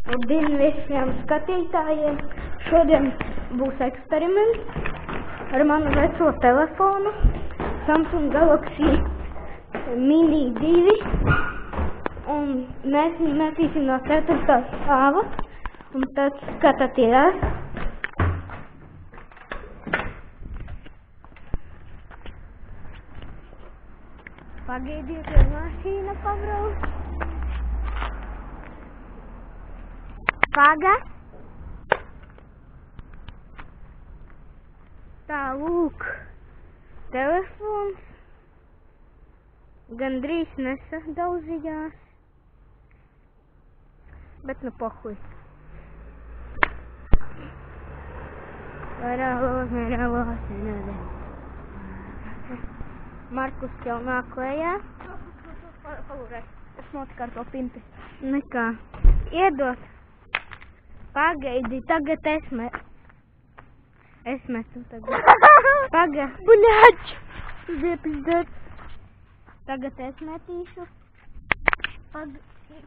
Labdien visiem skatītājiem! Šodien būs eksperiments ar manu veco telefonu Samsung Galaxy Mini 2 un mēs viņu metīsim no 4. stāva un tad skatieties. Pagaidiet, jo mašīna pabrauc. Paga. Tā, lūk, telefons gandrīz nesadauzījās, bet nu pohuj. Markus jau nāk klējā. Palūrēs, es notiku ar to pimpi. Nekā. Iedot. Pagaidi, tagad es metu tagad. Paga. Buļāč! Tu bija pizdēts. Tagad es metīšu. Paga.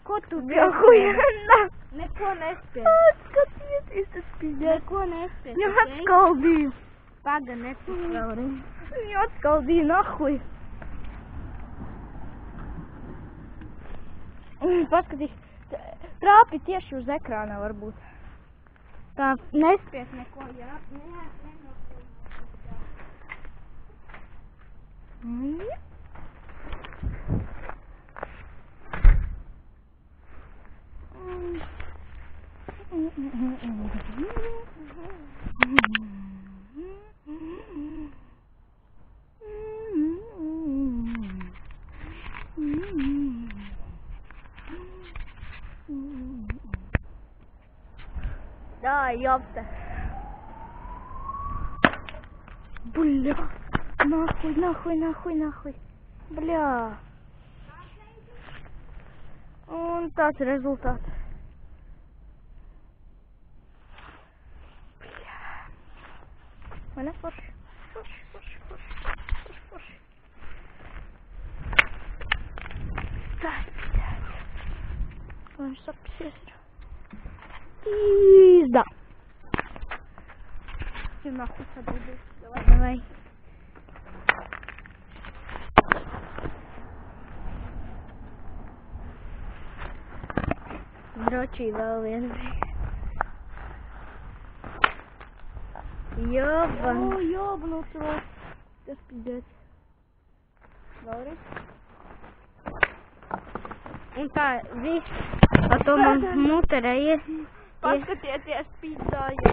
Ko tu bēji? Neko nespēj. Skatieties, tas pizdēts. Neko nespēj. Viņu atskaldīju. Paga, nepaskauri. Viņu atskaldīju nahuj. Paskatīs, trāpi tieši uz ekrāna varbūt. Tā nespies neko, jā. Да, ёпта. Бля, нахуй. Бля. Un tāds ir rezultāts. Bļā. Vai ne forši? Forši. Tā. Man sapsies ir. Pīzda. Ja nahуй sadrīdīs. Давай. Dročī vēl vienreiz. Joba. O, jobnut vēl. Tas pizdēts. Vēlreiz. Un tā viss. A to man muterē ies. Paskatieties, pizdāju.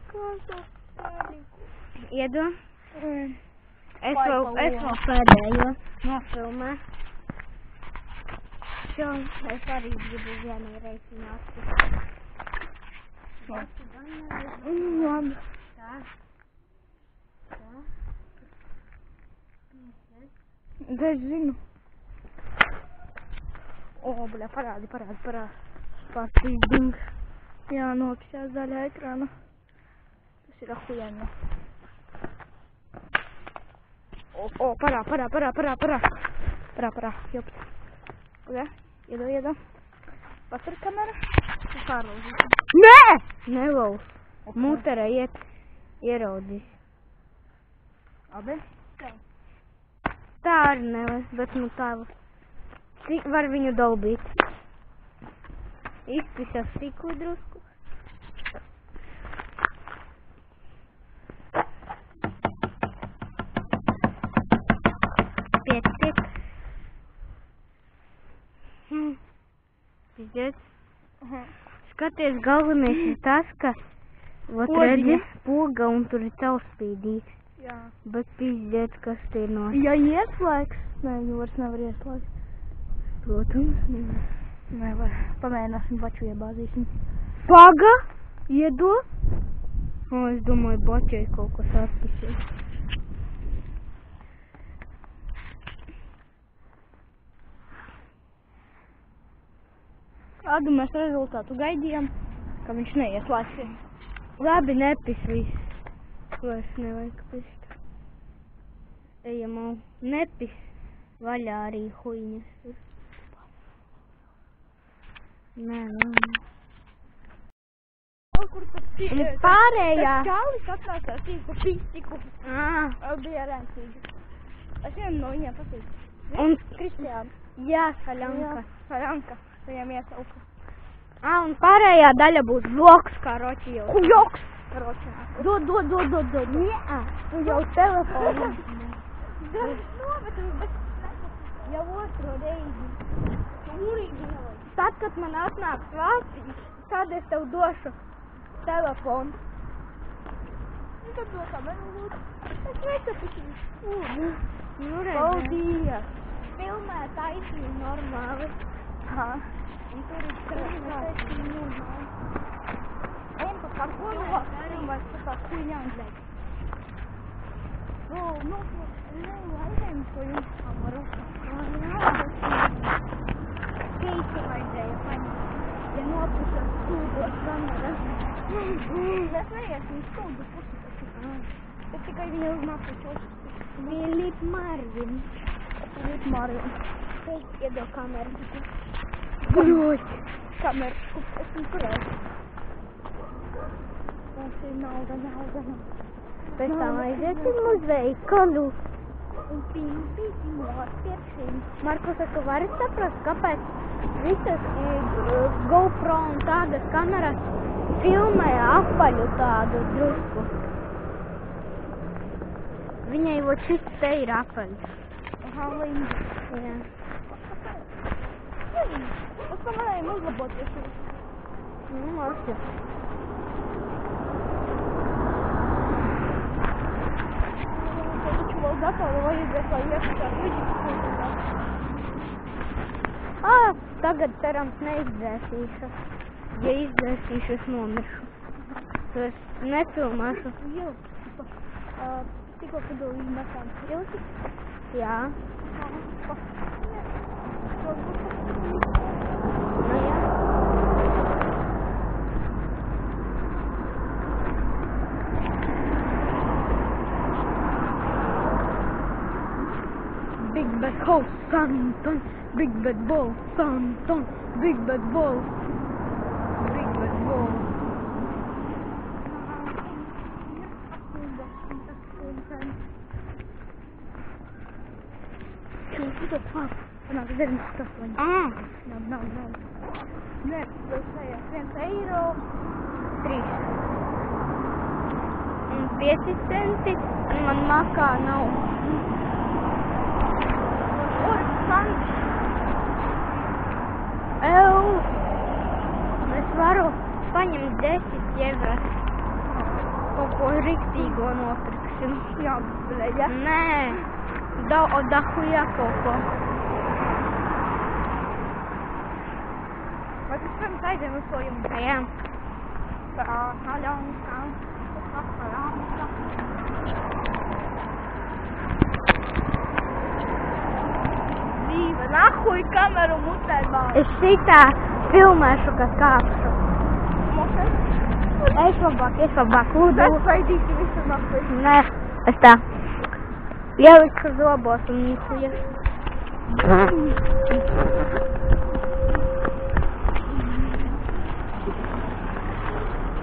Kāds tas pēdīgu? Iedod. Es Vai vēl pa pēdējo nofilmē. Šo es arī gribu vienreiz viņu atpūst. Labi. Tā. Es zinu. O, bļā, parādi. Pārspīding. Jā, nokšķās daļā ekrāna. Tas ir ahujenno. O, parā, jopt. Pagā, iedo. Patur kamera. Pārlauzīsim. Nē! Nelauz. Muterē ieraudīs. Abi? Tā arī nelas, bet nu tā var viņu dalbīt. Izpisās sīku drusku. Pietiek. Pizdēs. Skaties, galvenais ir tas, ka redzi poga un tur ir caurspīdīgs. Jā. Bet pizdēs, kas te ir no... Ja ieslēgs? Nē, viņu vairs nevar ieslēgt. Protams, Nevar. Pamēģināsim baču iebāzīsim. Paga! Iedo! O, es domāju, bačai kaut kas atpisēs. Kādu mēs rezultātu gaidījām, ka viņš neieslēgsies. Labi, nepis viss. Vairs nevajag pist. Ejam, nepis vaļā arī huiņas. Nē, nu. Kur tas Un pārējā. Tas čalis atnācās īstu pistiku. Ā. Bija rēncīgi. Es vienu no viņiem patīk. Un Kristiāna. jā, Saļanka. Saļanka. Viņam iesauka. Un pārējā daļa būs vlogs, kā Roči jau. Kujoks! Ročinā. Dod. Nē, tu jau telefonu. Nometu, bet jau otro reizi. Urīgi jau. Tad, kad man atnāks valstīs, tad es tev došu telefonu. Nu, tad to kameru lūdzu. Es nesapratīšu. Nu, Paldies. Filmē taisnīgi normāli. Aha. Un tur ir taisnīgi normāli. Ejam pa kādu filmēs pa kā kuņām dēļ. Nu, aizējam to jums kameru. Keisi vajadzēja paņemt. Ja nopusas stūdos kameras. Mēs neiesim stūdu pusi taču. Bet tikai viņa uzmākušos. Filip Marvin. Filip Marvin. Teikt, iedod kameru. Bļoķi. Kameru. Esmu turēt. Mums ir nauda. Pēc tam aiziesim uz veikalu. Un pīm ar pirkšīm. Markus, tu vari saprast, kāpēc visas GoPro un tādas kameras filmē apaļu tādu drusku? Viņai vot šis te ir apaļs. Aha, Linda. Jā. Es pamanēju uzlaboties. Nu, labi. Vēl gatavi vajadzēs, lai iekšā viļķis. Tagad cerams neizdzēsīšu. Ja izdzēsīšu, es nomiršu. Tu es nefilmēšu. Jau, tikko padoju metām ilgi. Jā. Nu, jā. Big bad house, Santon. Big bad ball, Santon. Big bad ball. Big bad ball. Šūtu tas panāk 98. Nav. Nē, tas tajās 1 eiro. 3. Un 5 centi. Un man makā nav. Es varu paņemt 10 euros. Kaut ko riktīgo nopirksim. Jā, bļeļa. Nē, dahuja kaut ko. Vai tas pirms aiziem uz to jums? Jā. Saļanka. Dzīve, nahuj kameru mutē bāz. Es šitā filmēšu, kad kāpšu. Mokais? Es labāk, lūdzu. Es vaidīsi visu nahuj. Nē, es tā. Ielikšu zobos un nihuja.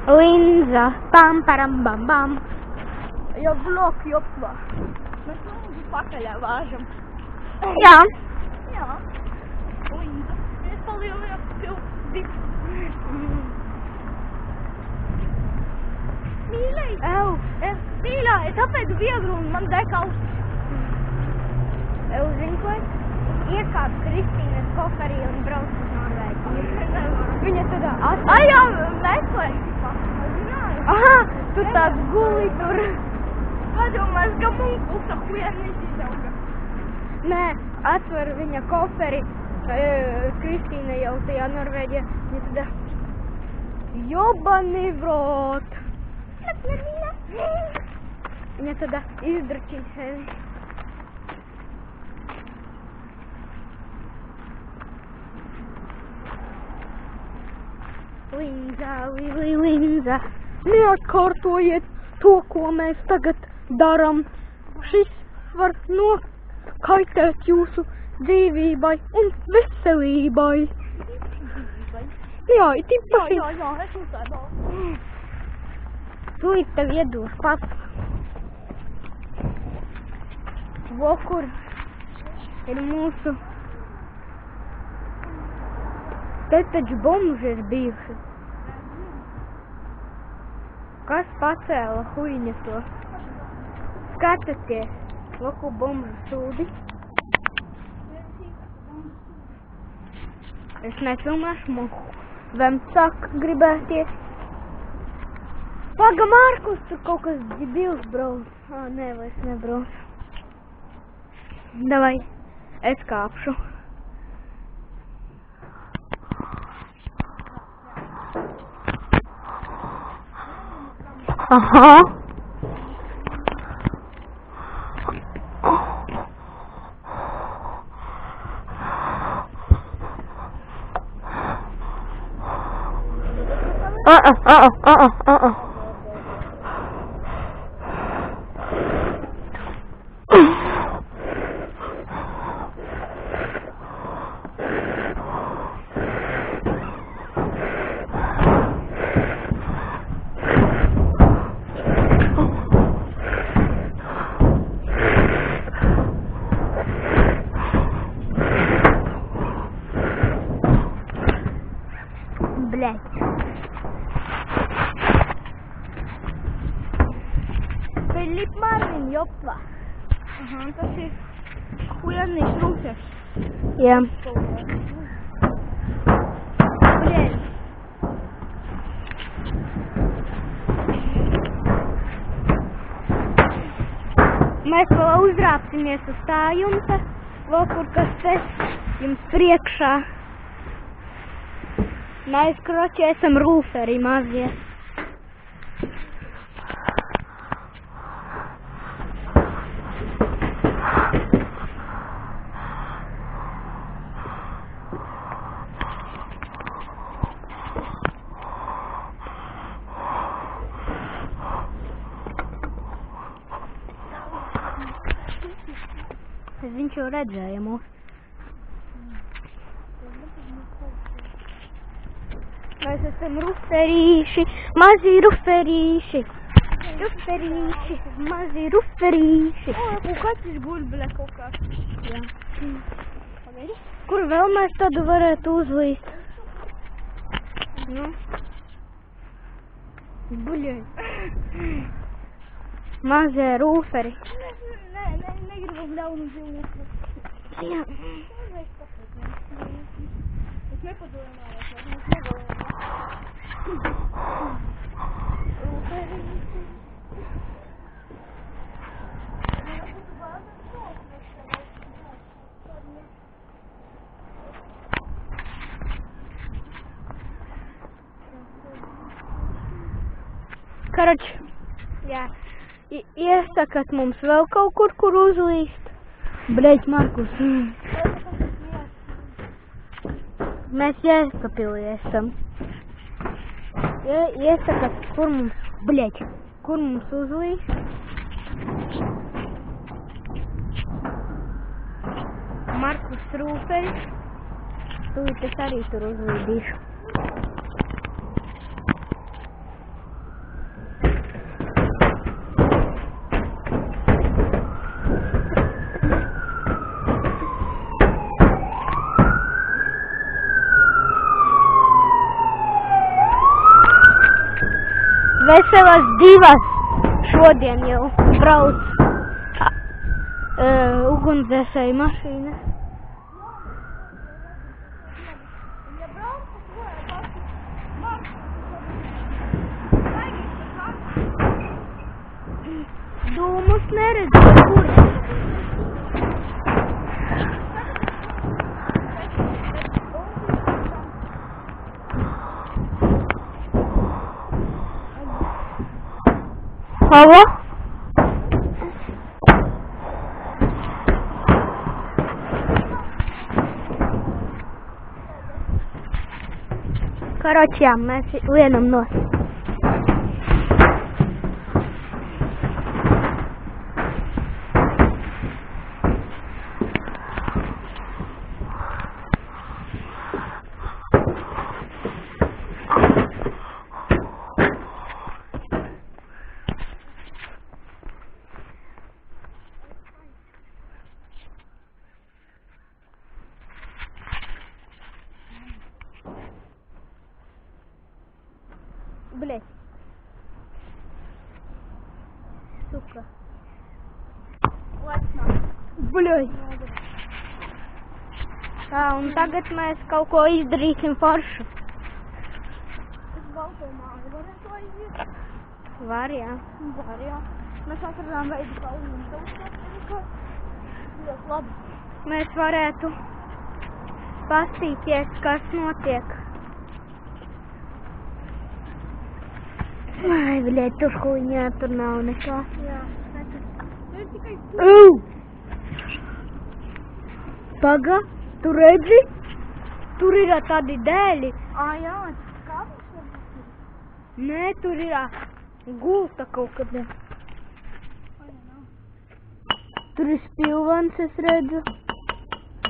Linza, pam, param, bam, bam. Ja blok jopva. Mēs lūdzu pakaļā vāžam. Jā. Jā. Linda. Mēs palielinām pildi. Mīlēji. Mīlēji, tāpēc viegli un man dekals. Zini, ko es? Iekāp Kristīnas koferī un brauc uz Norvēģiju. Viņa tādā jā, meklēji. Aha, tu tāds guli tur. Padomās, ka munkulsa huja neizauga. Nē, atver viņa koferi. Kristīna jau tajā Norvēģijā. Viņa tādā jobani vrot. Viņa tādā izdračīja sevi. Linza, neatkārtojiet to, ko mēs tagad daram. Šis var nokaitēt jūsu dzīvībai un veselībai. Jā, ir tīpaši. Jā, es uzsēdu. Tūlīt tev iedos pats. Vokur ir mūsu. Te taču bomži ir bijuši. Kas pacēla huiņa to? Skatāties, loku bomžu sūdi. Es nefilmēšu moku. Vem saka gribēties. Paga, Markus, tur kaut kas dibils brauc. Nē, vairs nebrauc. Davai, es kāpšu. Aha. Блять. Филипп Марвин, ёпта. Ага, tas ir hujanīs rūsēs. Jā. Bļēļ. Mēs vēl uzrāpsimies uz tā jumta, lokur, kas te jums priekšā. Mēs, kroči, esam rūferi mazie. Viņš jau redzēja mūs. Mēs esam ruferīši, mazi ruferīši. Ruferīši, mazi ruferīši. Un katrs guļ, bļē, kaut kā. Jā. Pagaidi. Kur vēl mēs tādu varētu uzlīst? Nu. Buļai. Mazie rūferi. Negribu ļaunu dzīvnieku. Jā. Es nepadomājos, mēs negalējām. Karač, jā, iesakat mums vēl kaut kur uzlīst. Bļeļ, Markus. Mēs Jēkabpilī esam. Iesakat, kur mums uzlīst. Markus Rūferis. Tūlīt es arī tur uzlīdīšu. Veselas 2 šodien jau brauc ugunsdzēsēju mašīna. Ja brauc, Dūmus neredzu, kur. Hava? Karač, jā, mēs lienam nost. Блять. Сука. Блять. Tā, un tagad mēs kaut ko izdarīsim foršu. Es balto māju varētu aiziet. Var, jā. Var, jā. Mēs atradām veidu, kā uzņemt. Ļoti labi. Mēs varētu pastīties, kas notiek. Vai, bļēt, tur huņā, tur nav nekā. Jā. Tur ir tikai Paga, tu redzi? Tur ir tādi dēļi. Jā, kāpēc varbūt ir? Nē, tur ir gulta kaut kad. Tur ir spilvens, es redzu.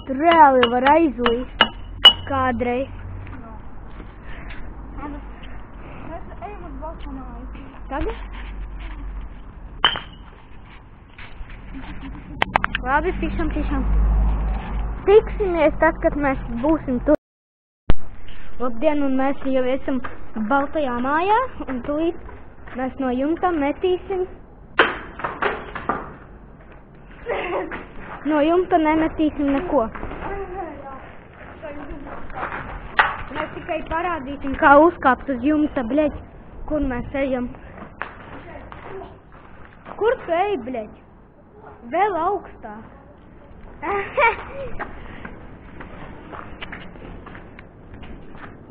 Tur reāli var aizlīst kādreiz. Mēs ejam uz balto māju. Tagad? Labi, tiešām. Tiksimies tad, kad mēs būsim tur. Labdien, un mēs jau esam baltajā mājā, un tūlīt mēs no jumta metīsim. No jumta nemetīsim neko. Mēs tikai parādīsim, kā uzkāpt uz jumta, bļeģi, kur mēs ejam. Kur tu ej, bļeģi? Vēl augstāk.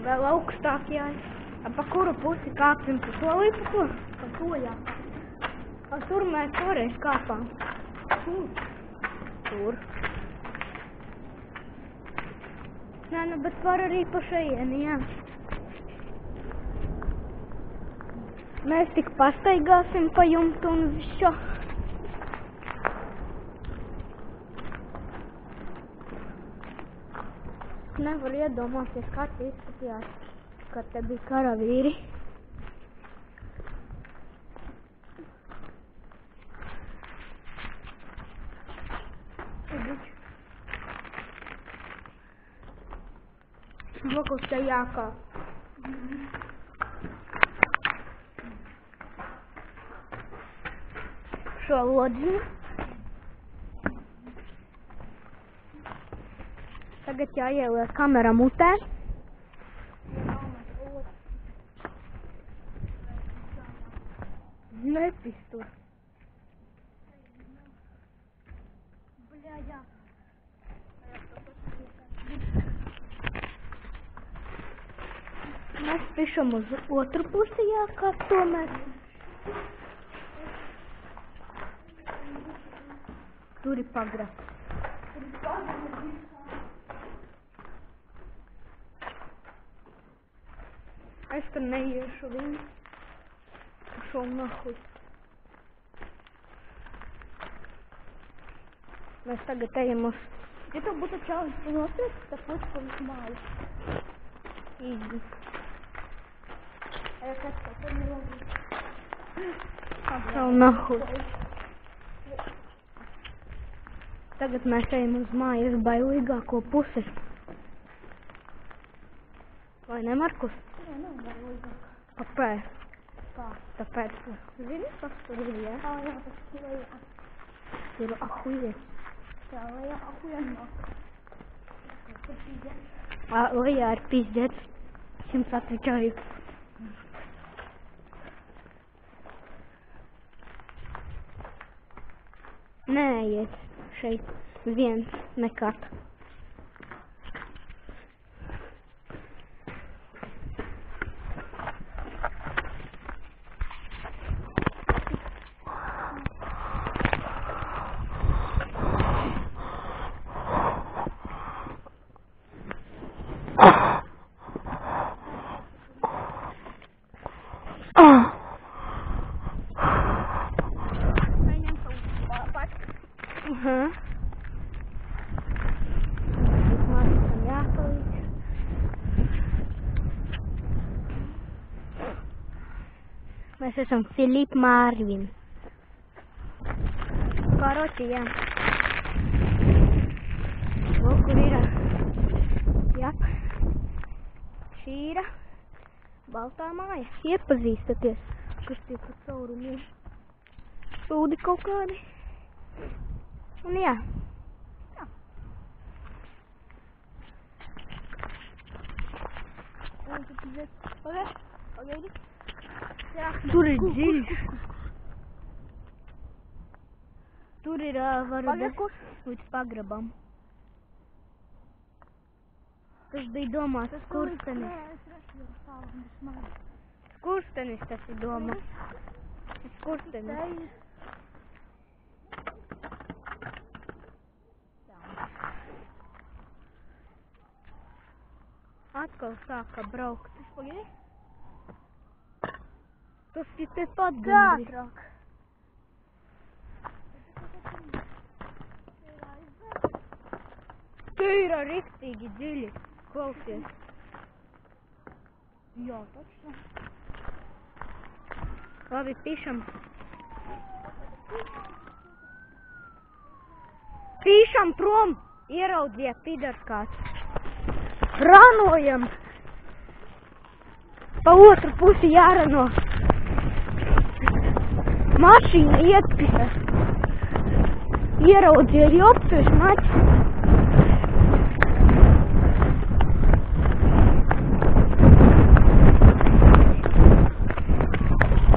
Vēl augstāk jāiet. Pa kuru pusi kāpsim? Pa to vai pa to? Pa to, jā. Tur mēs toreiz kāpām. Tur. Nē, nu, bet var arī pa šajieni, jā. Mēs tik pastaigāsim pa jumtu un visu. Nevaru iedomāties, kā te izskatījās, kad te bija karavīri. Lūk, te jākāp. Šo lodziņu. Tagad jāieliek kamera mutē. Nepis tur. Bļā. Mēs pišam uz otru pusi jākāp tomēr. Tur ir pagrabs. Es tur neiešu viņu. Šo nahuj. Mēs tagad ejam uz... Ja tev būtu čālis, tu notiek, tad būtu pa visu māju. Īgi. Kas tā, tur nelogīgi. Šo nahuj. Tagad mēs ejam uz mājas bailīgāko pusi. Vai ne, Markus? Jā, nav bailīgāk. Kāpēc? Kā? Tāpēc, zini, kas tur ir, jā? Jā, tas ir lejā. Tur ahujies. Jā, lejā ahujanāk. Tur pīdēs. Lejā ir pizdēts. Es jums atvičāju. Neiet šeit viens nekad. Mēģinām savu pārpāt. Mācīsim jāpalīdz. Mēs esam Filipa Mārvin. Karoči, jā. Lūk, kur ir. Jap. Šī ir. Baltā māja. Iepazīstaties, kas tie pa caurumiem. Stūdi kaut kādi. Un jā. Pagaidi. Tur ir dziļš. Tur ir varu līdz pagrabam. Tas bija domāts skurstenis. Skurstenis tas ir domāts. Skurstenis. Atkal sāka braukt. Tas ir tepat gandrīz. Te ir riktīgi dziļi. Klausies. Jā, taču. Labi, pīšam. Pīšam prom! Ieraudziet, pidars kāds. Ranojam! Pa otru pusi jārano. Mašīna ietpisa. Ieraudziet, jopsies maķis.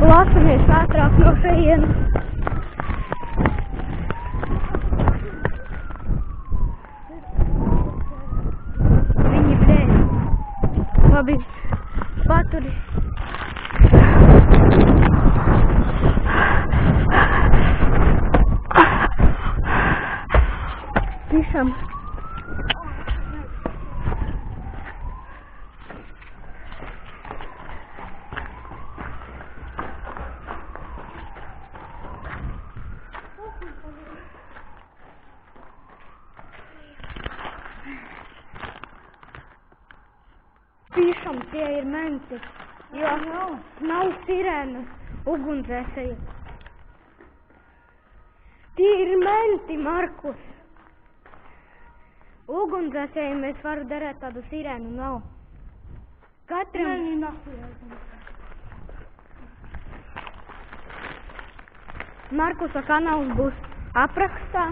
Lasamies ātrāk no šejienes. Viņi blēs. Labi, paturi. Pišam. Pīšam, tie ir menti, jo nav sirēnu ugunsdzēsēju. Tie ir menti, Markus. Ugunsdzēsēju mēs varu darēt tādu sirēnu, nav. Katram... Markusa kanāls būs aprakstā.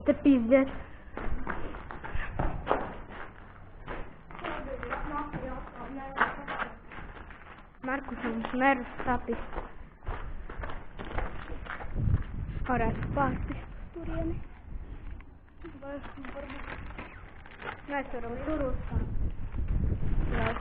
Te pizdiet. Markusam nervus sapis. Varētu pārspist turieni. Mēs varam tur uzsākt. Ļaut.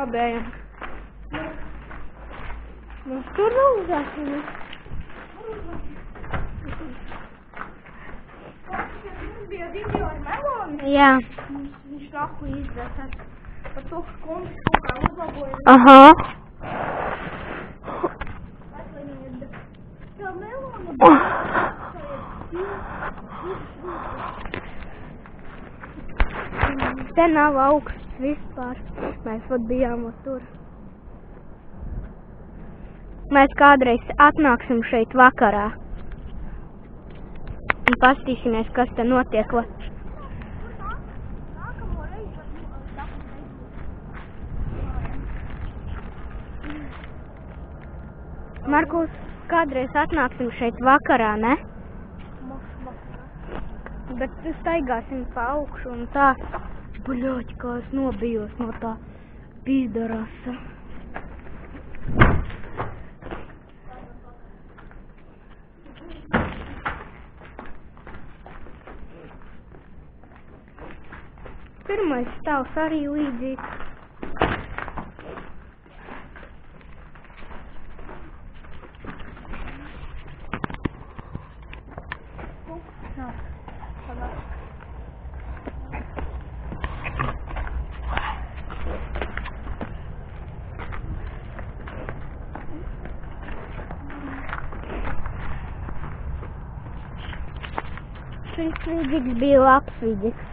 Labi, ejam. Mums tur uzāsimies. Bija video ar meloni. Jā. Viņš naku izdzēsās. Par to, ka kundis kaut kā uzlaboja. Aha. Tā melona. Te nav augsts vispār. Mēs pat bijām tur. Mēs kādreiz atnāksim šeit vakarā. Un pastīsimies, kas te notiek. Markus, kādreiz atnāksim šeit vakarā, ne? Bet staigāsim pa augšu un tā. Bļoķi, kā es nobijos no tā pīdarasa. sastāvs arī līdzīgs. Šis vidīgs bija labs vidīgs.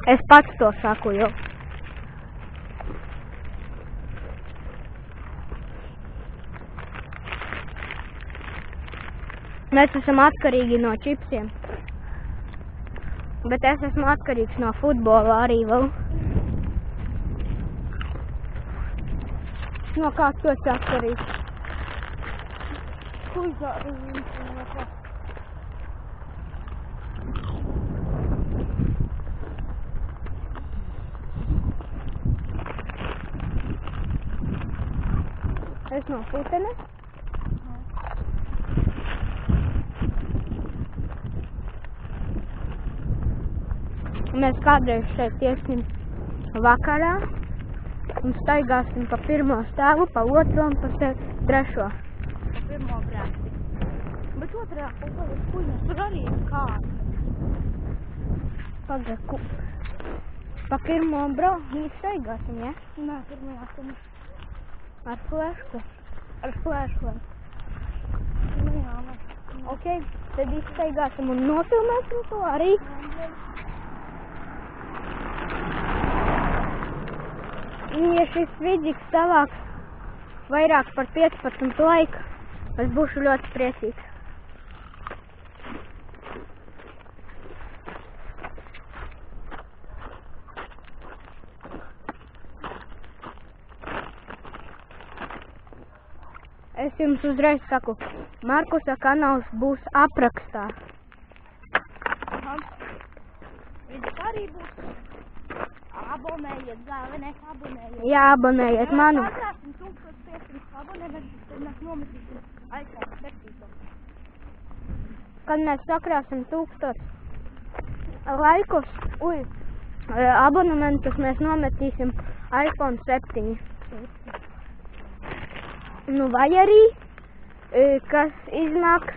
Es pats to saku jau. Mēs esam atkarīgi no čipsiem. Bet es esmu atkarīgs no futbola arī vēl. No kā tu esi atkarīgs? Es no putenes. Mēs kādreiz šeit iesim vakarā un staigāsim pa pirmo stāvu, pa otro un pa trešo. Pa pirmo grēsti. Bet otrajā kaut kuņas tur arī ir kāds. Pagaku. Pa pirmo braucu staigāsim, ja? Nē, pirmajā kuņas. Ar flešku. Ar flešku. Nu jā, nē. Ok, tad izstaigāsim un nofilmēsim to arī. Ja šis vidīgs savāks vairāk par 15 laiku, es būšu ļoti priecīgs. Es jums uzreiz saku, Markusa kanāls būs aprakstā. Aha. Vidīgs arī būs. Abonējiet, galvenais abonējiet. Jā, abonējiet manu. Ja mēs 1500 abonējiet, tad mēs nometīsim iPhone 7. Kad mēs sakrāsim 1000 laikus, abonementus, mēs nometīsim iPhone 7. Nu, vai arī, kas iznāks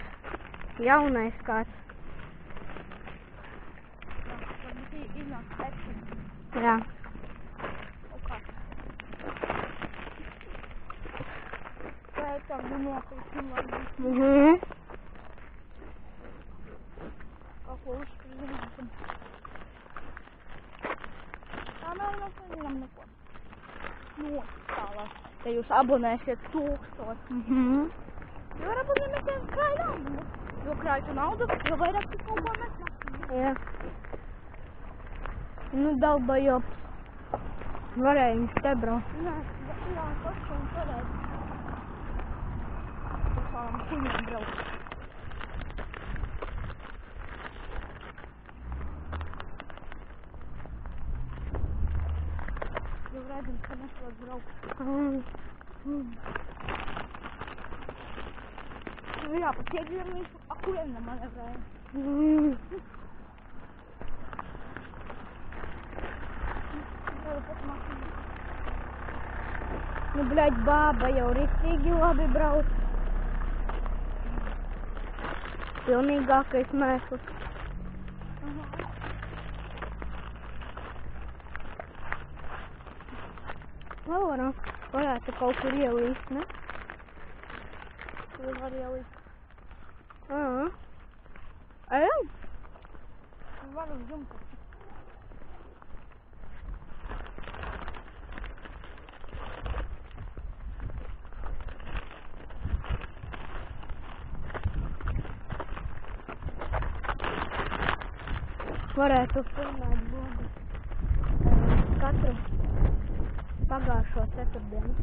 jaunais kāds. Varbūt iznāks 7. Jā. Pēc tam nopirksim varbūt. Kaut ko uzskrīsim. Tā nav mēs nezinām neko. Nostālās. Te jūs abonēsiet 1000. Jo ar abonēm krāj naudu. Jo krājtu naudu, jo vairāk tu kaut ko nesmaksam. Jā. Nu, dalbajops. Varēja viņš te braukt. Nē, jā, paši un varētu. Tādām kuņiem braukt. Jau redzam, ka nesot braukt. Jā, pat iegļiem viņš akuriem nemanevrēja. Nu, bļaļ, bāba jau riktīgi labi brauc. Pilnīgākais mēsls. Laura, varētu kaut kur ielīst, ne? Tur var ielīst. Ejam? Var uz jumta. Varētu filmēt bodu katru pagājušo ceturtdienu.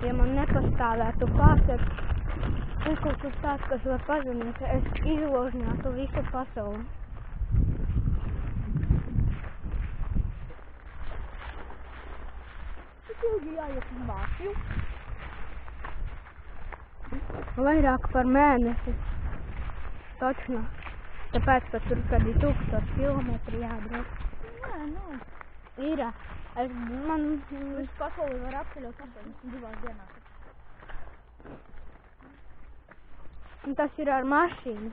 Ja man nepastāvētu pārseks, kaut kas tāds, kas var pazemēt, es izložņātu visu pasauli. Cik ilgi jāiet uz Vāciju? Vairāk par mēnesi. Točno. Tāpēc, ka tur kādi 1000 kilometri jābrauc. Nē. Ir. Visu pasauli var apceļot 82 dienās. Un tas ir ar mašīnu.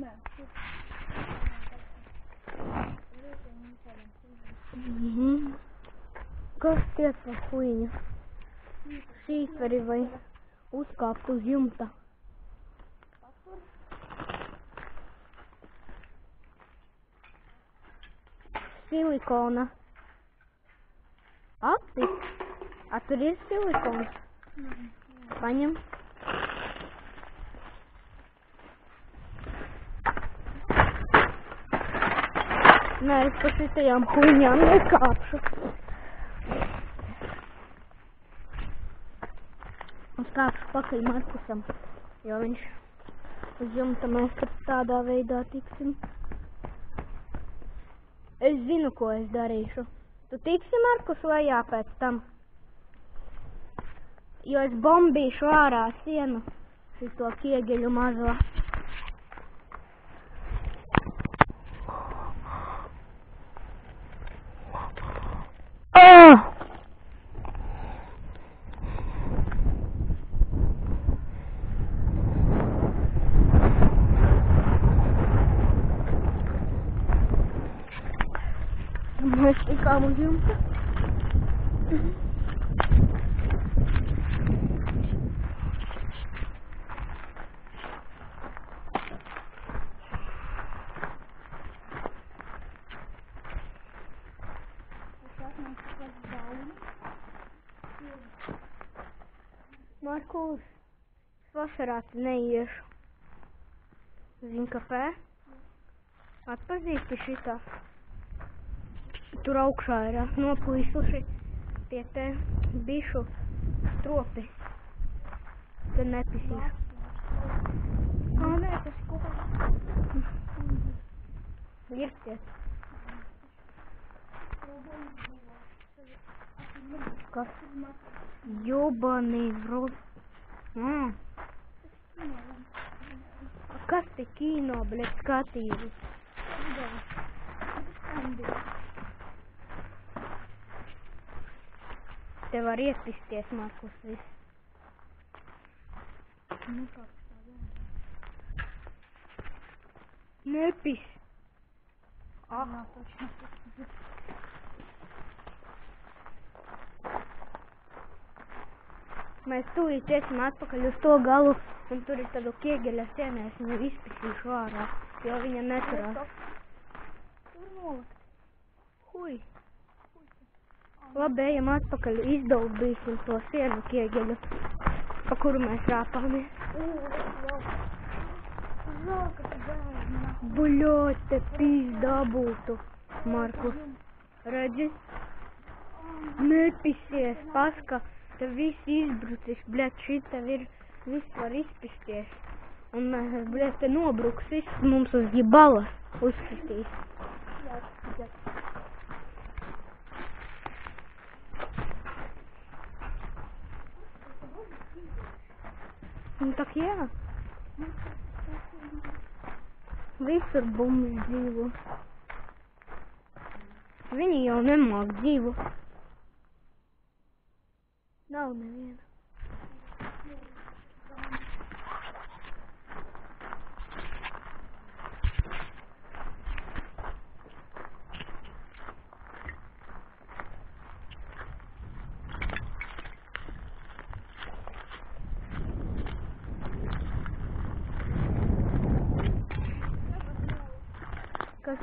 Nē. Kas tiek par huiņu? Šīferi vai uzkāpt uz jumta? Silikona. Api? A tur ir silikons? Paņem. Nē, es pa šitajām huiņām nekāpšu. Es kāpšu pakaļ Markusam, jo viņš uz jumta mēs tādā veidā tiksim. Es zinu, ko es darīšu. Tu tiksi, Markus, lejā pēc tam? Jo es bombīšu ārā sienu šito kiegeļu mazo. Mēs tikām uz jumta. Markus, vasarā te neiešu. Zini, kāpēc? Atpazīsti šitā. Tur augšā ir noplīsuši tie te bišu stropi. Te nepisīšu. Nē, tas kaut kā. Virsties. Kas? Jobani vrod. Kas te kino, bļet, skatījus? Te var iepisties, Markus, viss. Nepis. Mēs tūlīt iesim atpakaļ uz to galu, un tur ir tādu kiegeļa sienē, es viņu izpisīšu ārā, jo viņa neturās. Tur nolikt. Hui. Labi, ejam atpakaļ, izdalbīsim to sienu kiegeļu, pa kuru mēs rāpāmies. Buļot, te pīzdā būtu, Markus. Redzi? Nepisies, paska, te viss izbrucis, bļet, šita ir, viss var izpisties. Un mēs, bļet, te nobruks, viss mums uz gibalas uzskatīs. Nu, tak jā. Visur bumbiņi dzīvo. Viņi jau nemāk dzīvo. Nav neviena. Kas?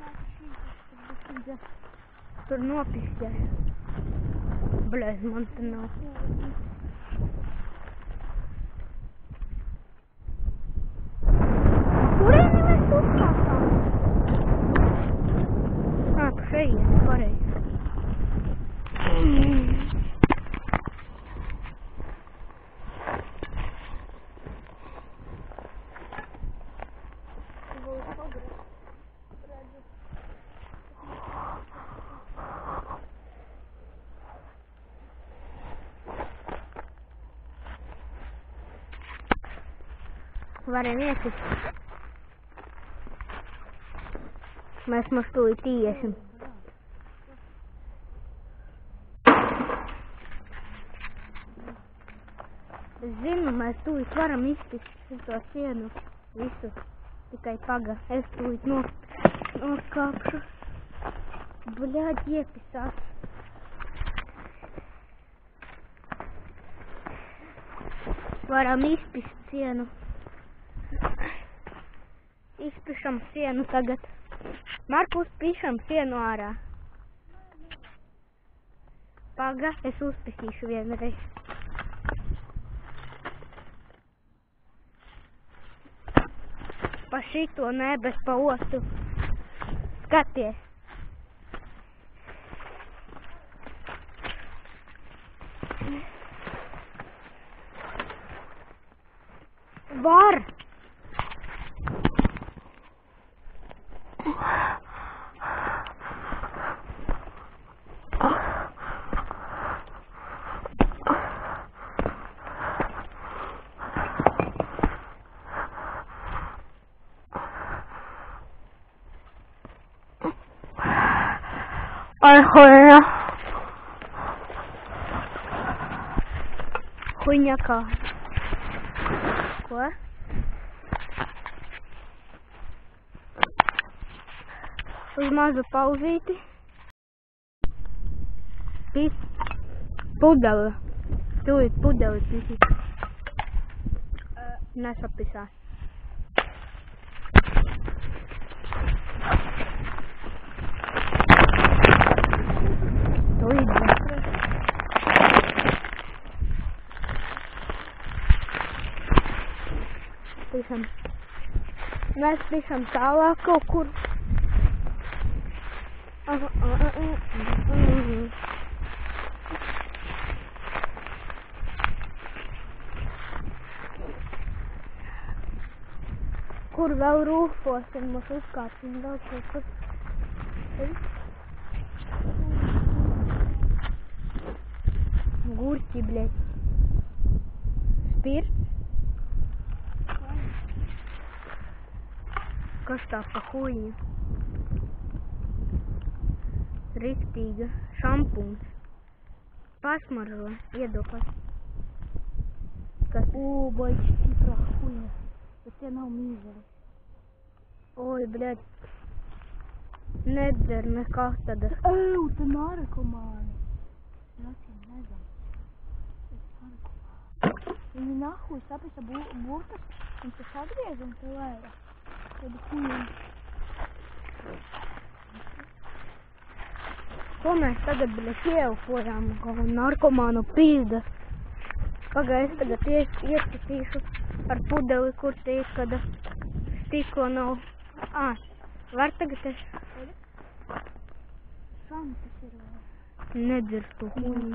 Tur nopisties. Bļēs, man te nav. Kurieni mēs uzkāpām? Pa šejieni, pareizi. Varam iesist. Mēs mums tūlīt iesim. Es zinu, mēs tūlīt varam izpist šo sienu visu. Tikai paga. Es tūlīt nokāpšu. Bļaļ, iepisās. Varam izpist sienu. Izpišam sienu tagad. Markus, pišam sienu ārā. Paga, es uzpisīšu vienreiz. Pa šito nē, bet pa otru. Skaties. Var! Хуйня. Хуйня kā? Ko? Uz mazu pauzīti. Pudele. Tūlīt pudeli pisīt. Nesapisās. Tūlīt bezpras. Pišam. Mēs pišam tālāk kaut kur. Kur vēl rūfosim, mums uzkāpsim vēl kaut kur. Gurķi, bļeļ. Spirts. Kas tā pa huļņu? Riktīga šampūns. Pasmaržo, iedopas. Kas? Baigi stiprā huļņa. Bet tie nav mīzeri. Oi, bļaļ. Nedzer nekā tada. Te narkomāni. Nacīm nezam. Viņi nahuj sapisa burtas un tas atgriez un te lēra. Tādu huļņu. Ko mēs tagad, bļaļ, ieelpojām? Kaut narkomānu pīzda. Pagāj, es tagad iecitīšu ar pudeli, kur te ir, kada stikla nav. Var tagad es? Šantas ir vēl. Nedzer to huļņu.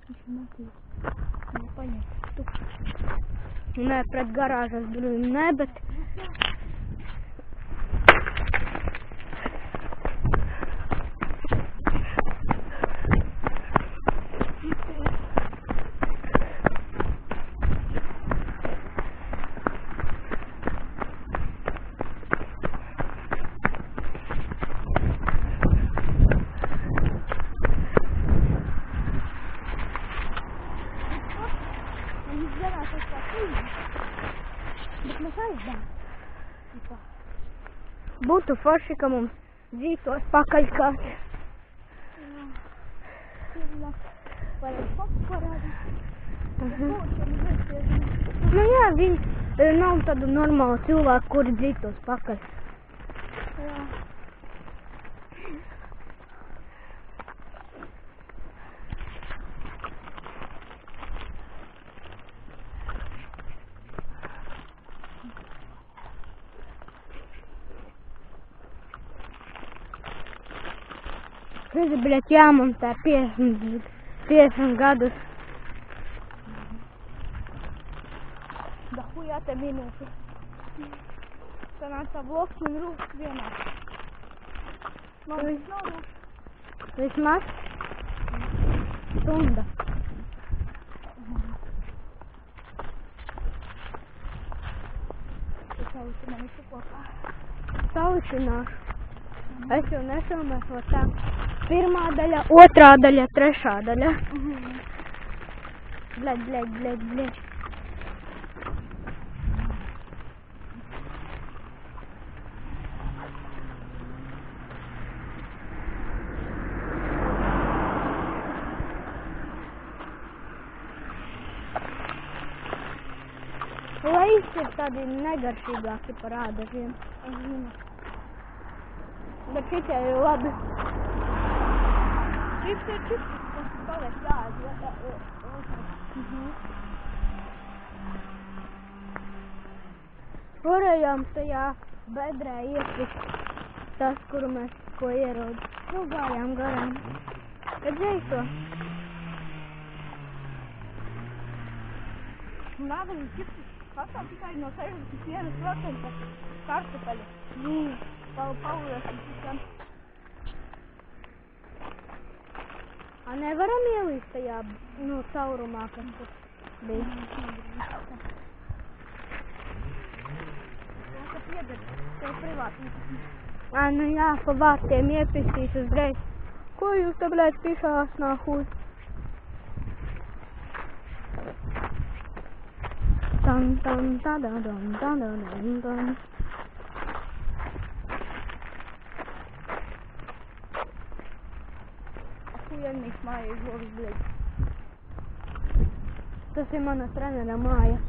Viņš matīs. Nav paņemt. Nē, pret garāžas durvīm nē, bet... Bet mēs aizdām. Būtu forši, ka mums dzītos pakaļ kāds. Vai es pats parādīt? Nu jā, viņi nav tādu normālu cilvēku, kuri dzītos pakaļ. Jā. Tas ir, bļaļ, jāmontē 50 gadus. Da hujā te minūti. Sanāca vloks un rūks vienā. Nav rūks. Vismaz stunda. Salicina visu kopā. Salicināšu. Es jau nefilmēšu tā. Pirmā daļa, otrā daļa, trešā daļa. Bļed. Lejas ir tādi negaršīgāki par ādažiem. Bet šitie ir labi. Čips ir čips, kas paliek jāēd. Varējām tajā bedrē iepist tas, kuru mēs ko ierod. Nu, gājām garām. Redzēji to? Nākamā čips sastāv tikai no 61% kartupeļu. Paliesim visam. Nevaram ielīst tajā, caurumā, kas tur bija. Tā pieder tev privāti. Nu jā, pa vārtiem iepistīs uzreiz. Ko jūs te, bļēt, pišās nāhuj? Tan. Vienīgs māja ir žogas bļēģi. Tas ir mana trenera māja.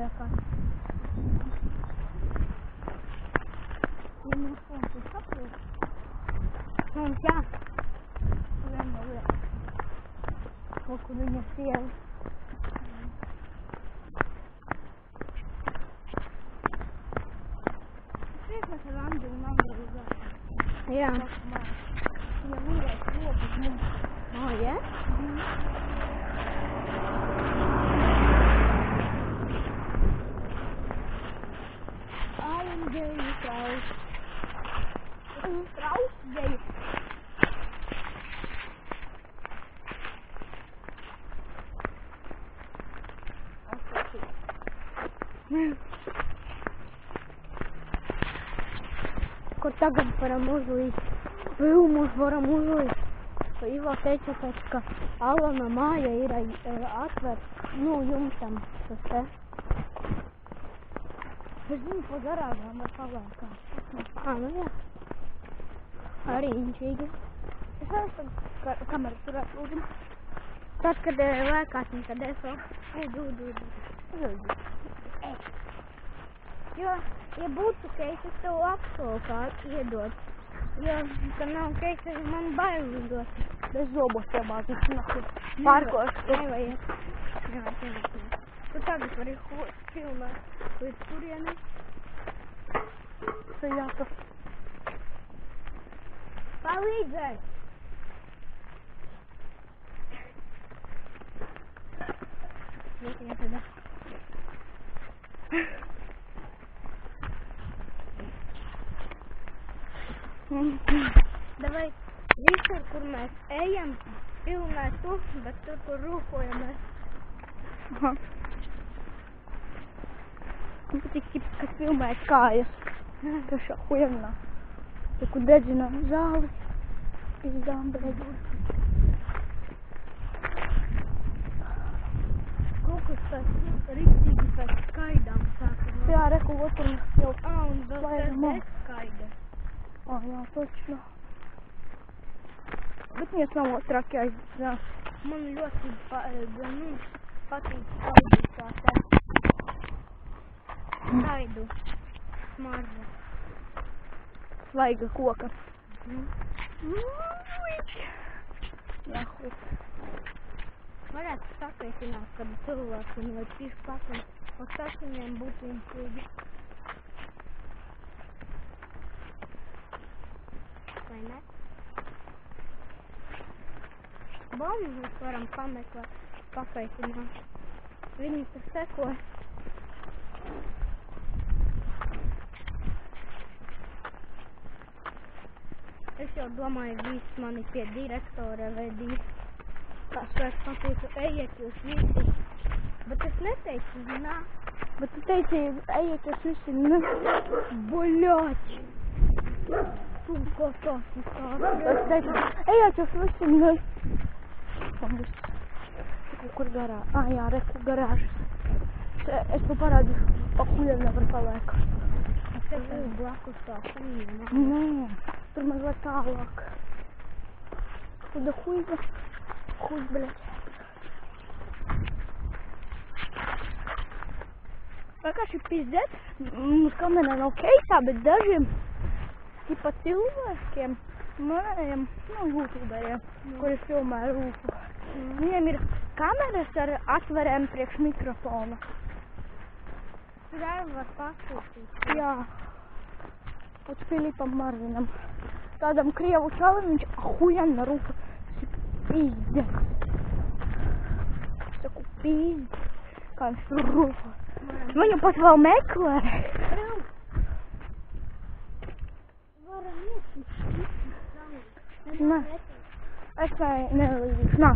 Jā, kā? Ja mums fonds ir saprot. Mums, jā. Vien no lietas. Kaut kur viņa sieva. Mēs ar Andu un Andu uzvārdu. Jā. Viņa mīlēs lobus mums. Jā? Un geju traus. Traus geju. Ko tagad varam uzlīst? Filmus varam uzlīst. Ivo teica, ka Alana māja ir atvērta, jumtam tas te. Es zinu, ko garāžām var pavērkāt. Nu jā. Arī inčīgi. Es neesmu kameras turēt, lūdzu. Tad, kad lēkāsim, tad es vēl lūdzu. Jo, ja būtu keiks, es tev apsolu kā iedot. Jo, ka nav keiks, es man bail lidot. Bez zobos iemācīt nakti. Pārkošu. Nevajag. Tu tagad vari filmēt līdz turieni. Tu jāka. Palīdzēj! Vietiņā. Davai visur, kur mēs ejam, filmē tu, bet tur, kur rūkojamies. Man patīk ķips, kas filmē kājas. Tas šā hujanā. Tur, kur dedzinām zāli. Pizdām bēdot. Kaut kas pēc riktīgi pēc skaidām sākam. Jā, reku otru jau. Un vēl pēc skaida. Jā, точно. Bet viņas nav otrāk jāizzinās. Man ļoti patīk skaidīt tā te. Skaidu. Smarža. Svaiga koka. Varētu sakaitināt, kad cilvēkiem vai tieši pakaļ. Un tas viņiem būtu intrīgi. Vai ne? Bombu mēs varam pameklēt, pakaitināt. Viņi tas sekoja. Es jau domāju, visi mani pie direktora vedīs. Kas vairs pateicu, ejiet jūs visi Bet es neteicu, nā. Bet tu teici, ejiet uz visiem, ne? Boļāķi. Tu kā tās izkārt. Es teicu, ejiet uz visiem, ne? Un viss. Kaut kur garā. Jā, reku garāžas. Es tu parādīšu, pa kuļiem nevar paliek. Es tev blakus tā kuļiem. Nē, tur mazliet tālāk. Kуда хуйza? Хуй, блядь. Vienkārši pizdēt, mums kamerā nav keisā, bet dažiem tipa cilvēkiem, manējiem, youtuberiem, kuri filmē rūpu. Viņiem ir kameras ar atverēm priekš mikrofona. Tur arī var pasūtīt. Jā. Uz Filipam Marvinam. Tādam krievu čalim viņš ahujena rūpa. Tas ir pizdēts. Es saku pizdēts. Kā viņš tur rūpa. Viņu pat vēl meklē. Varam iet. Nē. Es nelīdīšu. Nā.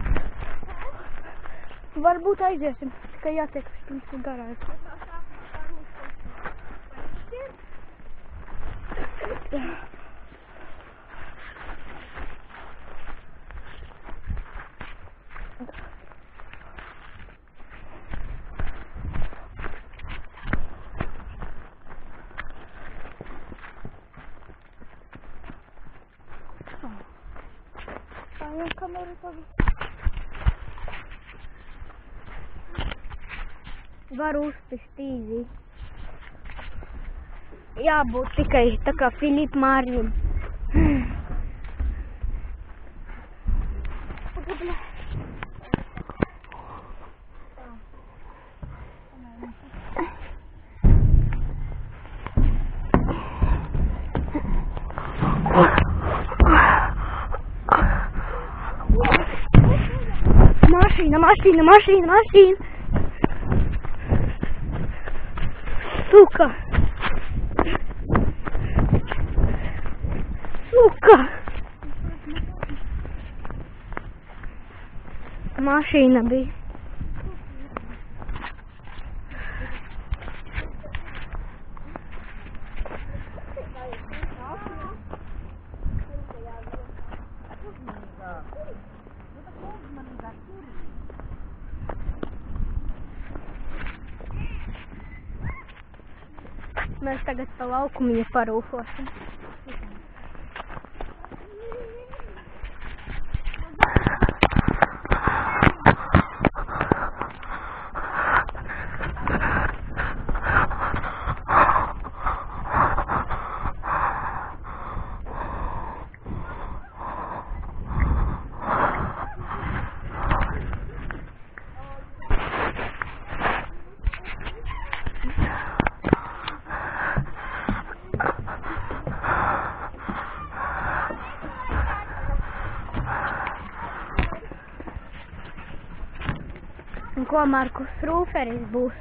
Varbūt aiziesim. Tikai jātiek vispirms uz garāžu. Paņem kameru tagad. Var uzpist īzī. Jābūt tikai tā kā Filipa Marvin. Mašīna. Suka. Mašīna bija. Mēs tagad pa laukumiņu parūfosim. Un ko Markus Rūferis būs?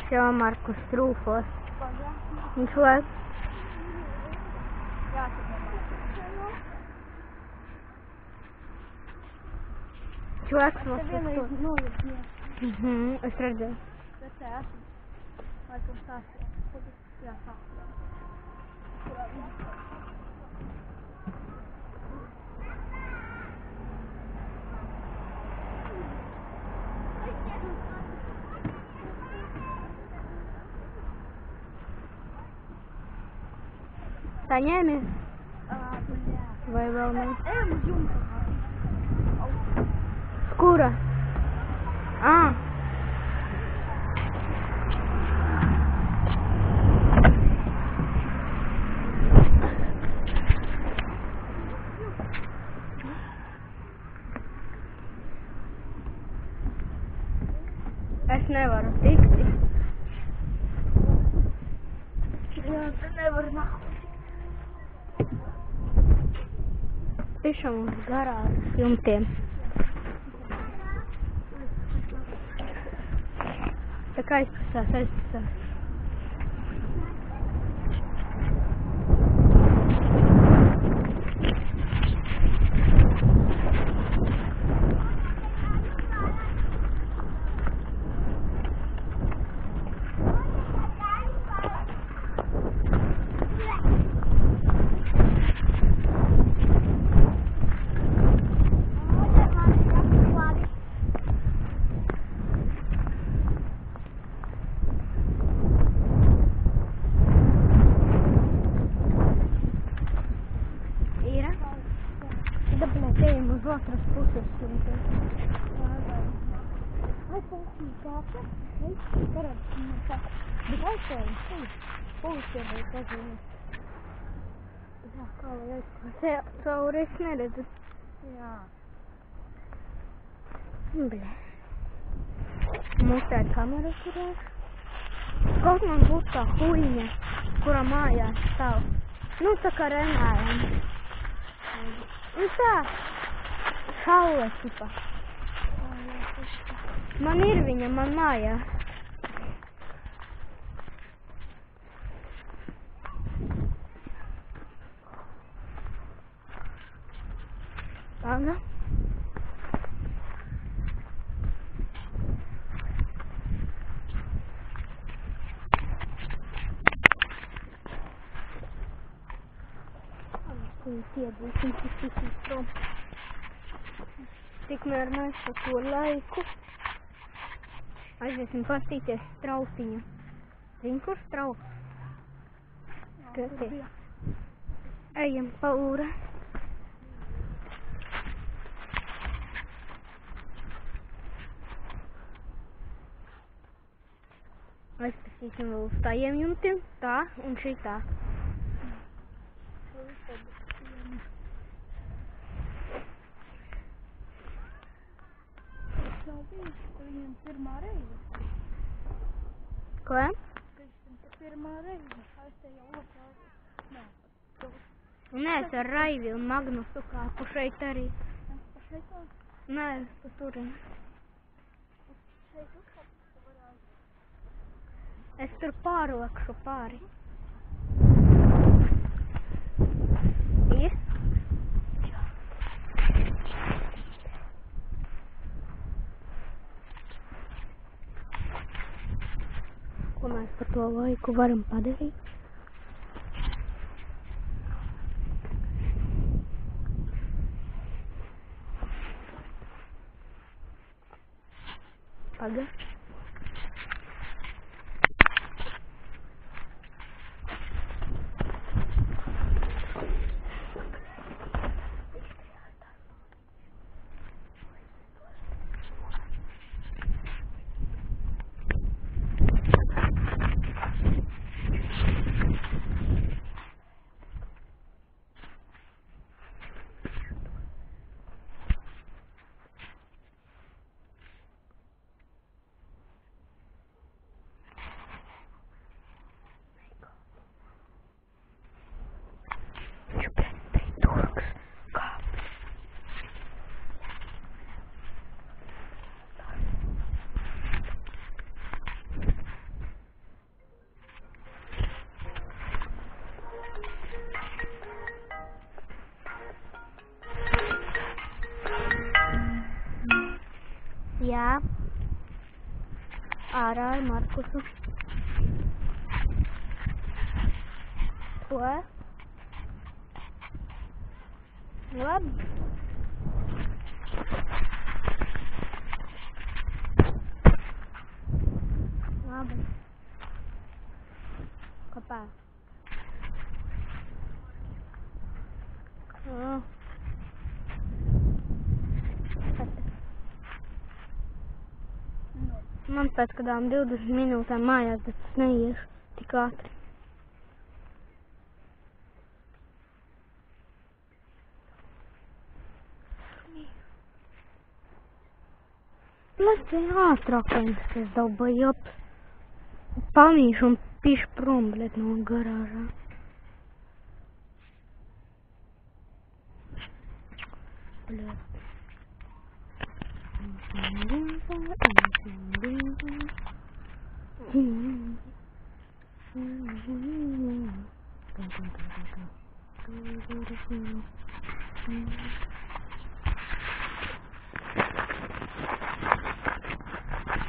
Šo Markus Rūfos. Viņš lēs. Čovaks mums uzstot. Es redzēju. Saņēmies? Vai vēl ne? Kura? Es nevaru tikt. Jā, tu nevari nākt. Tiešām uz garās jumtiem. Vajag aizpasās. Ejam uz otras puses. Jā, kā lai aizklāt? Cauri es neredzu. Jā. Bļa. Mums tā ir kamera turēs. Kaut man būtu tā huiņa, kura mājās stāv. Nu, tā kā renājam. Un tā, šaule tipa. Man ir viņa, man mājās. Tāda. Iedūsim tik prom. Tikmēr mēs pa to laiku aiziesim pastīties strautiņu. Zini, kur strauts? Skaties. Ejam pa ūra. Aizpasīsim vēl uz tājiem jumtiem, tā un šitā. Viņam pirmā reize. Ko? Viņam pirmā reize. Es te jau otrā. Nē, es ar Raivi un Magnusu kāpu šeit arī. Pa šeit tā? Nē, pa turien. Šeit uzkāpst varētu. Es tur pārlakšu pāri. Ir? Ko mēs par to laiku varam padarīt? Paga. Jā. Ārā ar Markusu. Ko? Labi. Labi. Kāpā? Man pēc kādām 20 minūtēm mājās, bet es neiešu tik ātri. Let's ātrāk, es dabūju ap pamīšu un pišu prom, bļet, no garāžā. Bļet.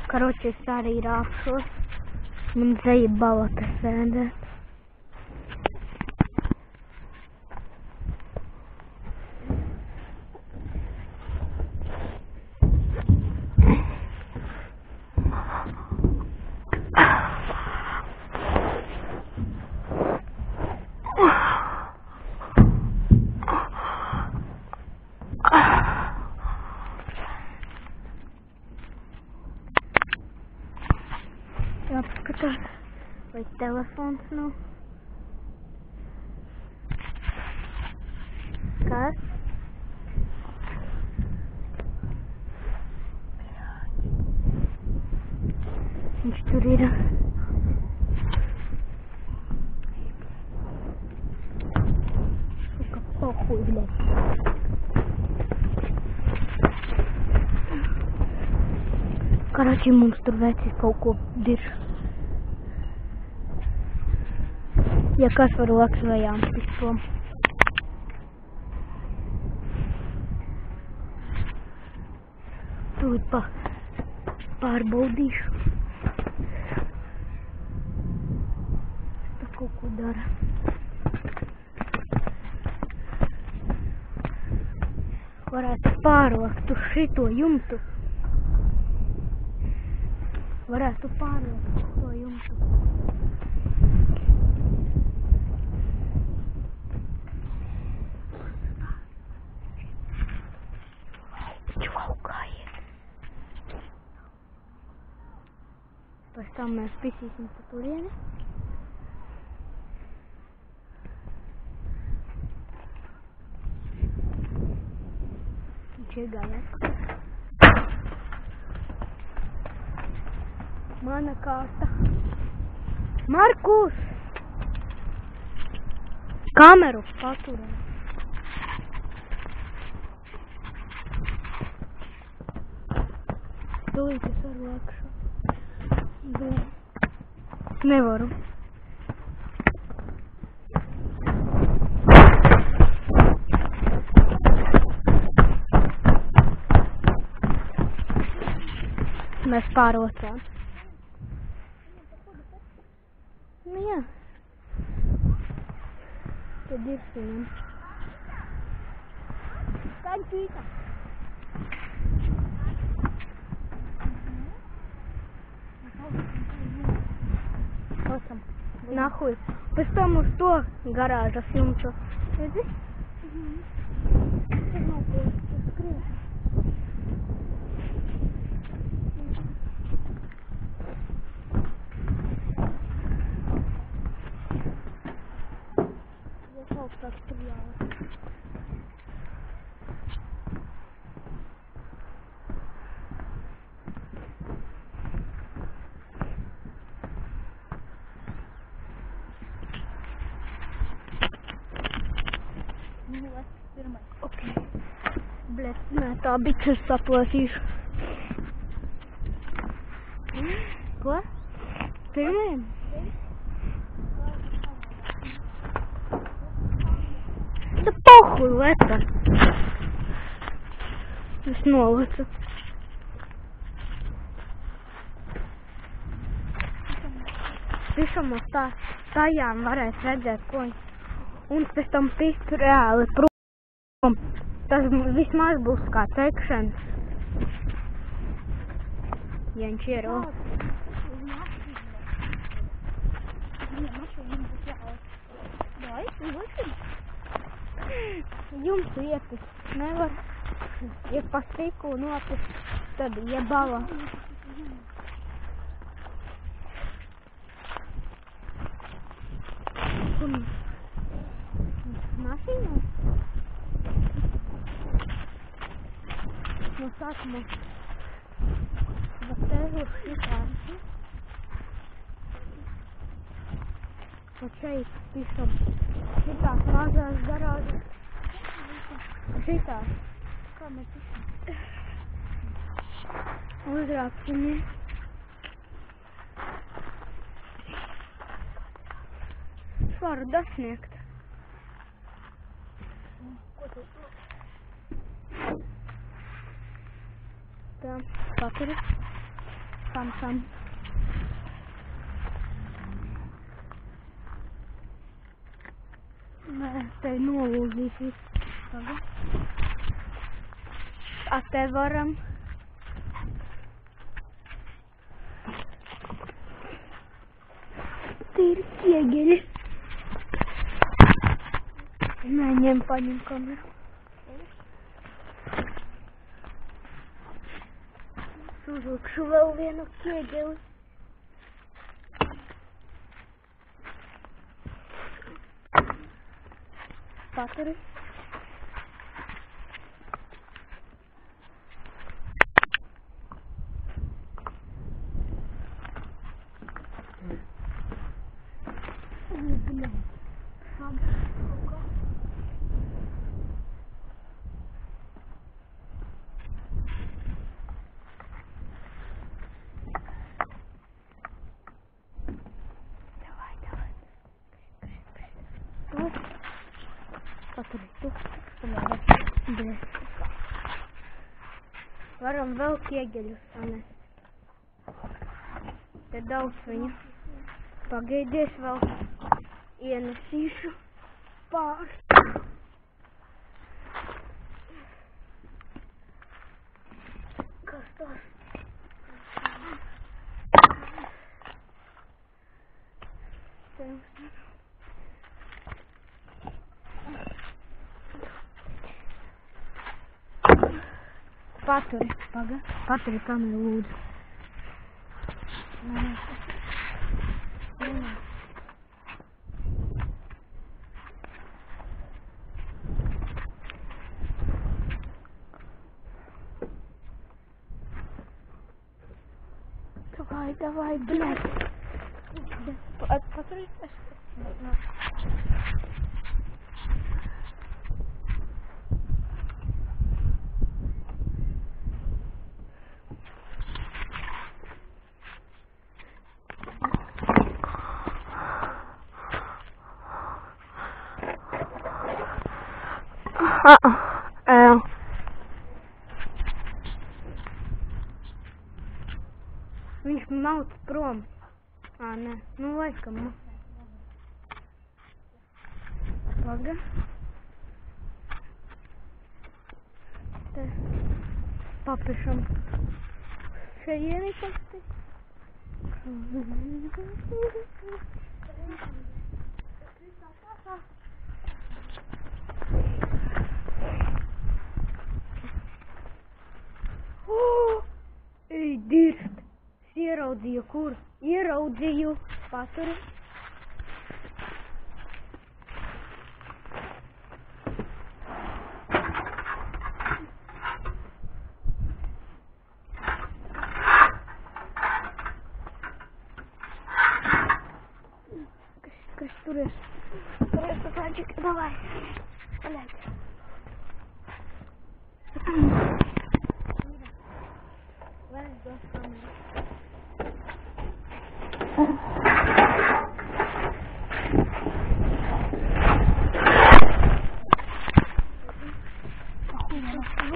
Короче, es arī rāpšos. Man zaibala te sēdēt. Jāpaskatās, vai telefons nav. Kas? Viņš tur ir. Suka, pohuj, bļet. Karači, mums tur vecis kaut ko dirž. Ja kas var lakšvajām tikt prom. Tūlīt pārbaudīšu. Tā kaut ko dara. Varētu pārlakt uz šito jumtu. Varētu pārlakt uz to jumtu. Pēc tam mēs pisīsim pa turieni. Viņš iegājās. Mana kārta. Markus! Kameru paturē. Tūlīt es varu lakšu. Nevaru. Mēs pārocām. Nu jā. Tad ir viņam. Kaņķīka. Nahuj. Pēc tam uz to garāžas jumtu. Redzi? Tas nav pēc skriet. Ja kaut kāds tur jāla. Okay. Bļet, nē, tā bičas saplēsīšu. Ko? Pirmajam? Da pohuj, leta. Es nolacu. Pišamos tajām varēs redzēt, ko viņi. Un pēc tam pist reāli prom. Tas vismaz būs kā tekšanas. Ja viņš ierodas. Jums iepist nevar. Ja pa stiku nopist, tad iebala. Mašīnu? No sākuma tevi uz šitām. Un šeit pišam šitās mazās garāžas. Šitās. Kā mēs pišam? Uzrāksim. varu dasniegt. Ko tu? Tā, paturi. Sam. Nē, te nolūzīs viss. Tagad. A te varam. Te ir ķiegeļi. Nē, paņem kameru. Uzlikšu vēl vienu ķiegeli. Paturi. Paturi tu. Varam vēl ķiegeļus sanest. Te daudz viņu. Pagaidies vēl. Ienesīšu pār. Kas tas? Paturi, paturi kameru lūdzu. Nē. Давай, блядь. Paturi. Viņš mauc prom. Nē. Nu, laikam. Paga. Te papišam. Šeieni pasti. Ej, dirst. Ieraudzīju, kur? Ieraudzīju. Paturi. Kas tur ir? Tur ir patāģik. Davai. Paļāk. Vairs dos kameru.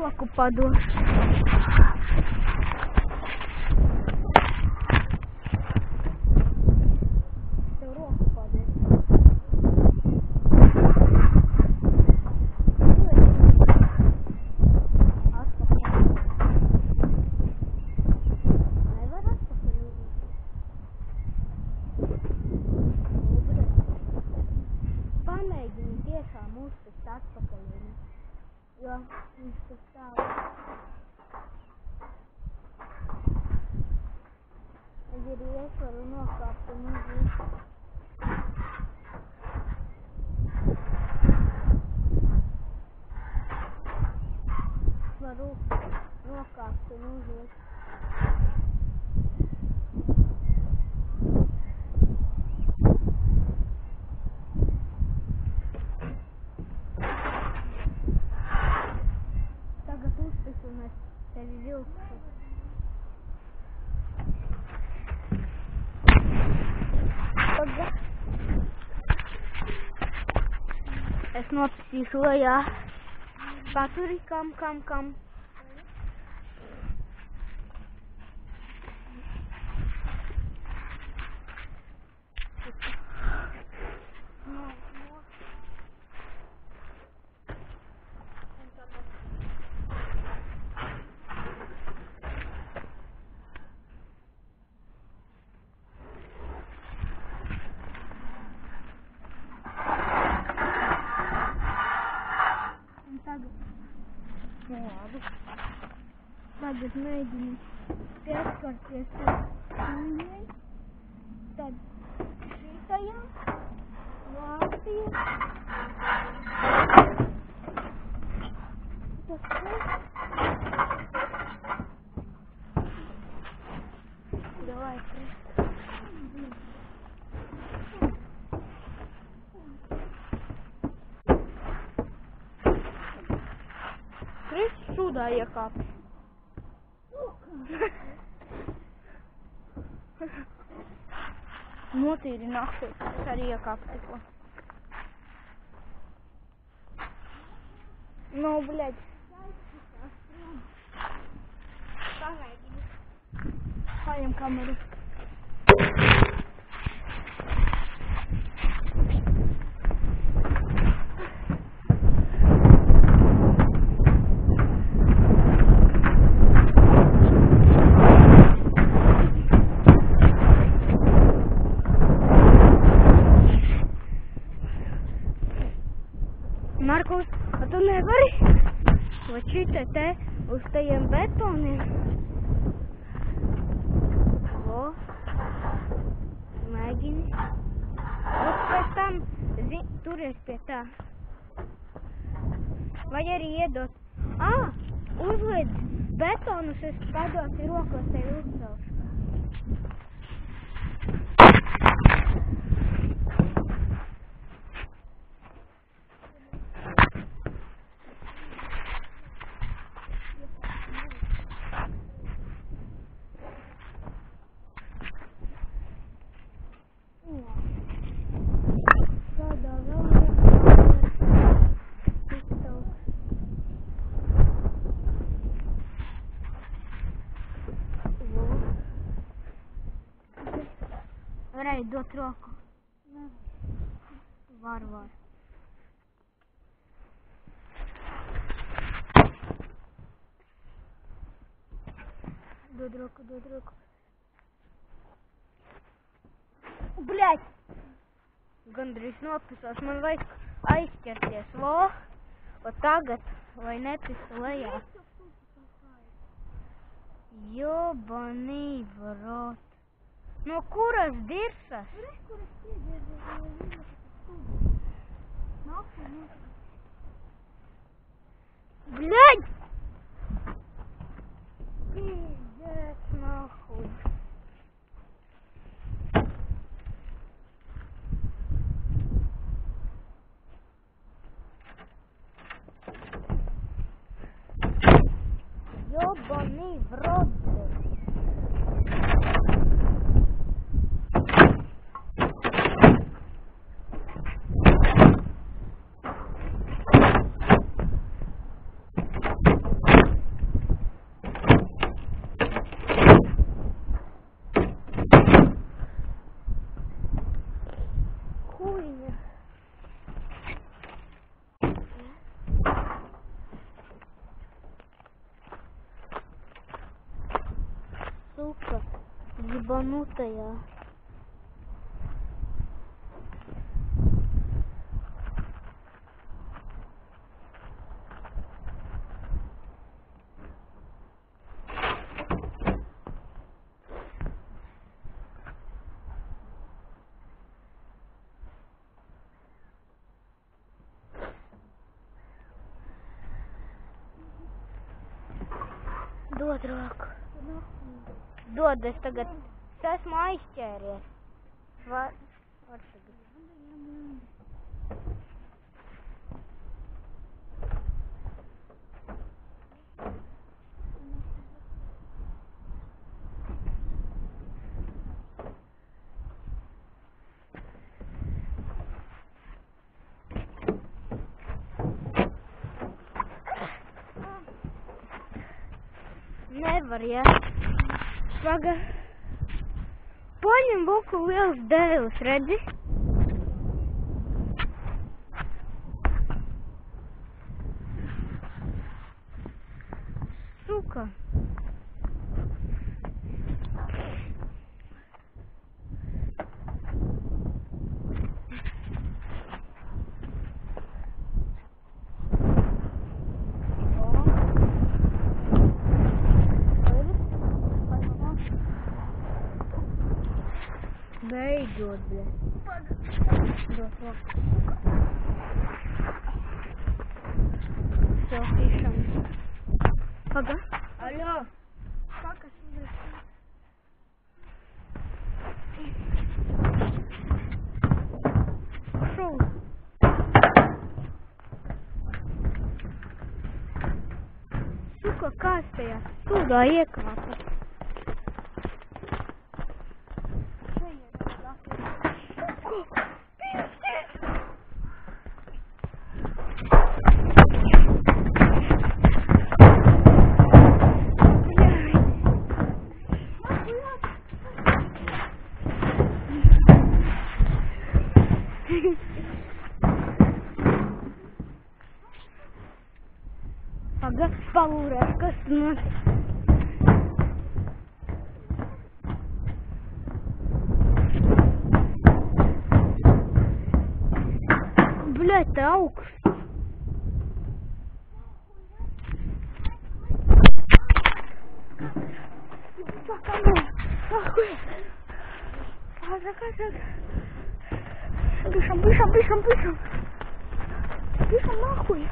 Roku padošu. Tev roku padošu. Atpakaļ. Nevar atpakaļ uzlikt. Pamēģini tiešām uztikt atpakaļ. Jo viņš tur stāv. Ja arī es varu nokāpt un uzlikt. Varu nokāpt un uzlikt. Tagad uztiks un es tevi vilkšu. Paga. nopisīšu lejā. Paturi, kam. Tagad mēģinu pieskarties šūņai, tad šitajam, vācies, tas Давай, Крис сюда ехал. Notīri naktī, es arī iekāpu tikko. Nu, bļaļ. Paņem kameru. Markus, a tu nevari? Vai šitā te uz tajiem betoniem? O, mēģini. Un pēc tam turies pie tā. Vai arī iedot. Uzliec betonus, es padosi rokos tevi uzcelšu. Varēja dot roku? Var. Dod roku. Bļaļ! Gandrīz nopisās, man vajag aizķerties. O tagad, lai nepisu lejā. Jobanī, varot. No kuras dirsas? Bļaļ! Pīdēs nahuj. Jobanī, vrot. Сука, ебанутая. Dod roku. Dod, es tagad esmu aizķēries. Var tagad. Nevar, ja. Paga. Paņem voku liels dēlis, redzi? Suka. Beidzot, bļa. Dot labu. Selfīšam. Paga. Aļo. Pakas uzreiz. Šau. Suka, kāds tajā stūgā iekāpa? Paga, palūrēs, kas notiek. Bļet, augsts. Бежим нахуй.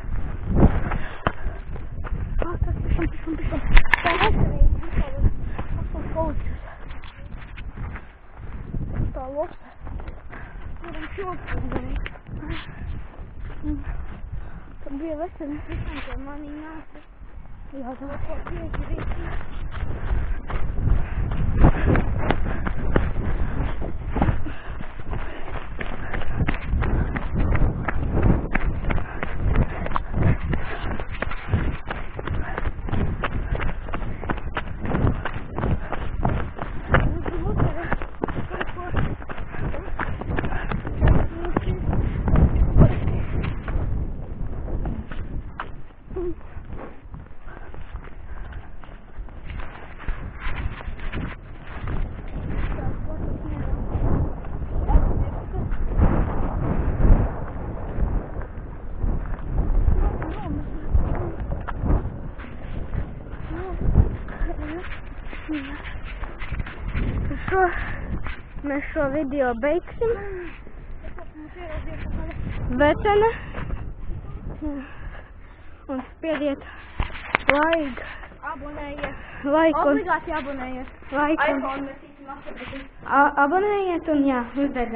Бежим. Стало. Там bija veseli. Man viņa nāca. Jā, tā var ko piezirīt. Mēs šo video beigsim. Vecene. Un spiediet like. Abonējiet. Like un... Obligāti abonējiet. Like un... iPhone mēs īsti Abonējiet un jā, uzvediet.